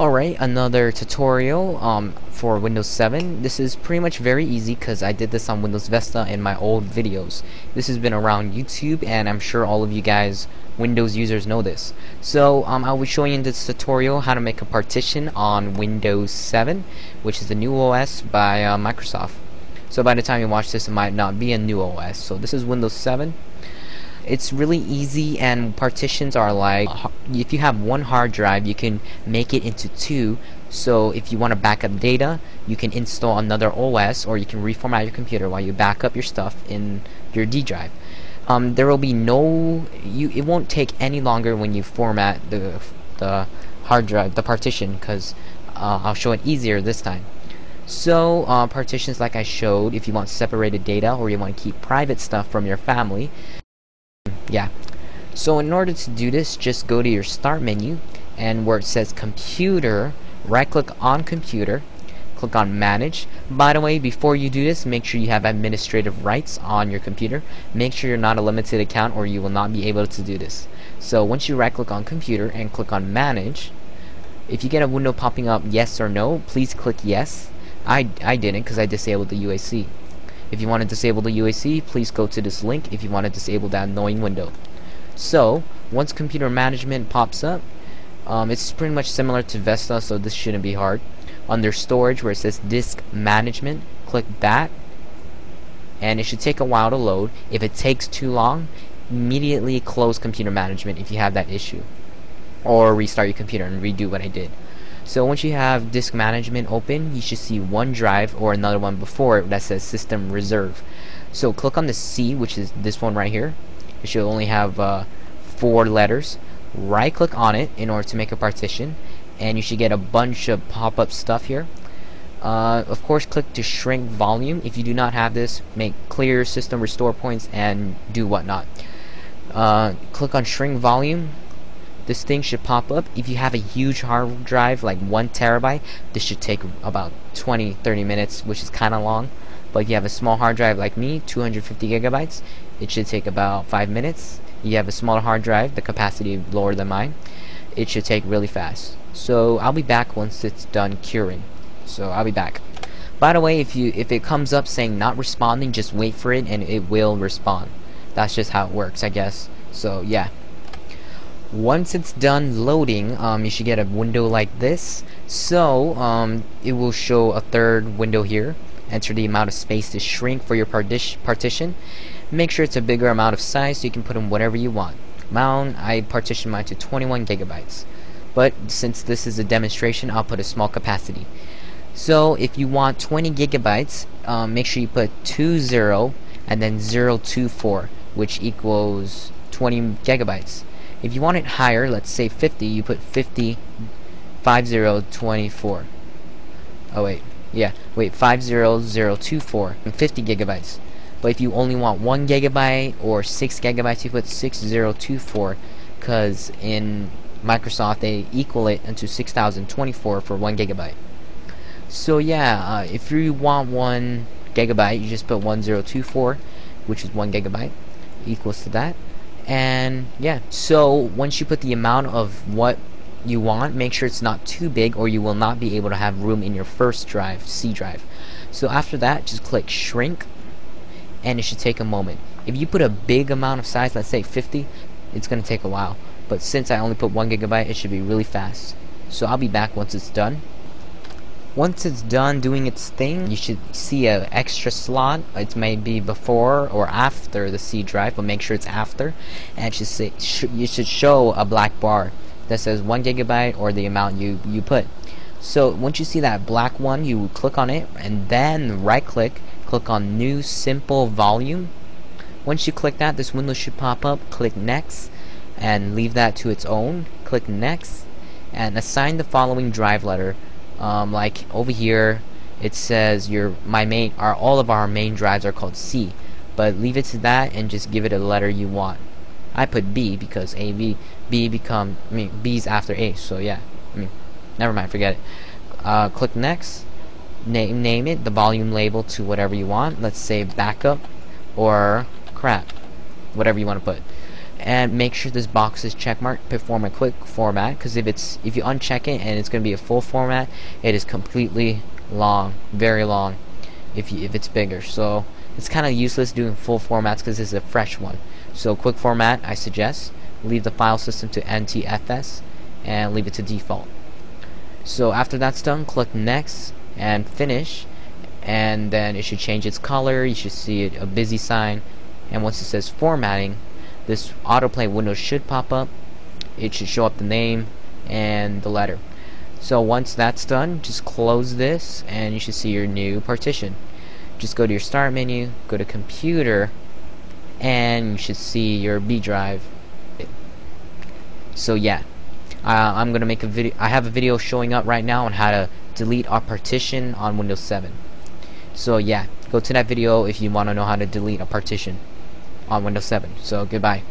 Alright, another tutorial for Windows 7. This is pretty much very easy because I did this on Windows Vista in my old videos. This has been around YouTube, and I'm sure all of you guys Windows users know this. So I'll be showing you in this tutorial how to make a partition on Windows 7, which is the new OS by Microsoft. So by the time you watch this, it might not be a new OS. So this is Windows 7. It's really easy, and partitions are like, if you have one hard drive, you can make it into two. So if you want to back up data, you can install another OS, or you can reformat your computer while you back up your stuff in your D drive. There will be it won't take any longer when you format the hard drive, the partition, because I'll show it easier this time. So partitions, like I showed, if you want separated data or you want to keep private stuff from your family. Yeah, so in order to do this, just go to your start menu, and where it says computer, right click on computer, click on manage. By the way, before you do this, make sure you have administrative rights on your computer. Make sure you're not a limited account, or you will not be able to do this. So once you right click on computer and click on manage, if you get a window popping up yes or no, please click yes. I didn't, because I disabled the UAC. If you want to disable the UAC, please go to this link if you want to disable that annoying window. So once computer management pops up, it's pretty much similar to Vesta, so this shouldn't be hard. Under storage, where it says disk management, click that, and it should take a while to load. If it takes too long, immediately close computer management if you have that issue, or restart your computer and redo what I did. So once you have disk management open, you should see one drive or another one before it that says system reserve. So click on the C, which is this one right here. It should only have 4 letters. Right click on it in order to make a partition, and you should get a bunch of pop-up stuff here. Of course, click to shrink volume. If you do not have this, make clear system restore points and do whatnot. Click on shrink volume. This thing should pop up. If you have a huge hard drive, like 1 terabyte, this should take about 20-30 minutes, which is kind of long. But if you have a small hard drive like me, 250 gigabytes, it should take about 5 minutes. You have a smaller hard drive, the capacity lower than mine, it should take really fast. So I'll be back once it's done curing. So I'll be back. By the way, if it comes up saying not responding, just wait for it and it will respond. That's just how it works, I guess. So yeah. Once it's done loading, you should get a window like this. So it will show a third window here. Enter the amount of space to shrink for your partition. Make sure it's a bigger amount of size so you can put in whatever you want. I partitioned mine to 21 gigabytes. But since this is a demonstration, I'll put a small capacity. So if you want 20 gigabytes, make sure you put 20 and then 024, which equals 20 gigabytes. If you want it higher, let's say 50, you put 5024. Oh wait, yeah, wait, 50024 and 50 gigabytes. But if you only want 1 gigabyte or 6 gigabytes, you put 6024, because in Microsoft they equal it into 6024 for 1 gigabyte. So yeah, if you want 1 gigabyte, you just put 1024, which is 1 gigabyte, equals to that. And yeah, so once you put the amount of what you want, make sure it's not too big, or you will not be able to have room in your first drive, C drive. So after that, just click shrink, and it should take a moment. If you put a big amount of size, let's say 50, it's going to take a while. But since I only put 1 gigabyte, it should be really fast. So I'll be back once it's done. Once it's done doing its thing, you should see an extra slot. It may be before or after the C drive, but make sure it's after. And it should say, you should show a black bar that says 1 gigabyte or the amount you put. So once you see that black one, you click on it and then right click on new simple volume. Once you click that, this window should pop up. Click next and leave that to its own. Click next and assign the following drive letter. Like over here it says all of our main drives are called C, but leave it to that and just give it a letter you want. I put B because B's after A, so yeah, never mind, forget it. Click next, name it the volume label to whatever you want. Let's say backup or crap, whatever you want to put. and make sure this box is checkmarked. Perform a quick format, because if you uncheck it and it's going to be a full format, it is completely long, very long if it's bigger. So it's kind of useless doing full formats because this is a fresh one. So quick format, I suggest leave the file system to NTFS and leave it to default. So after that's done, click next and finish, and then it should change its color. You should see a busy sign, and once it says formatting, this autoplay window should pop up. It should show up the name and the letter. So once that's done, just close this and you should see your new partition. Just go to your start menu, go to computer, and you should see your B drive. So yeah, I'm gonna make a video. I have a video showing up right now on how to delete our partition on Windows 7. So yeah, go to that video if you want to know how to delete a partition on Windows 7. So goodbye.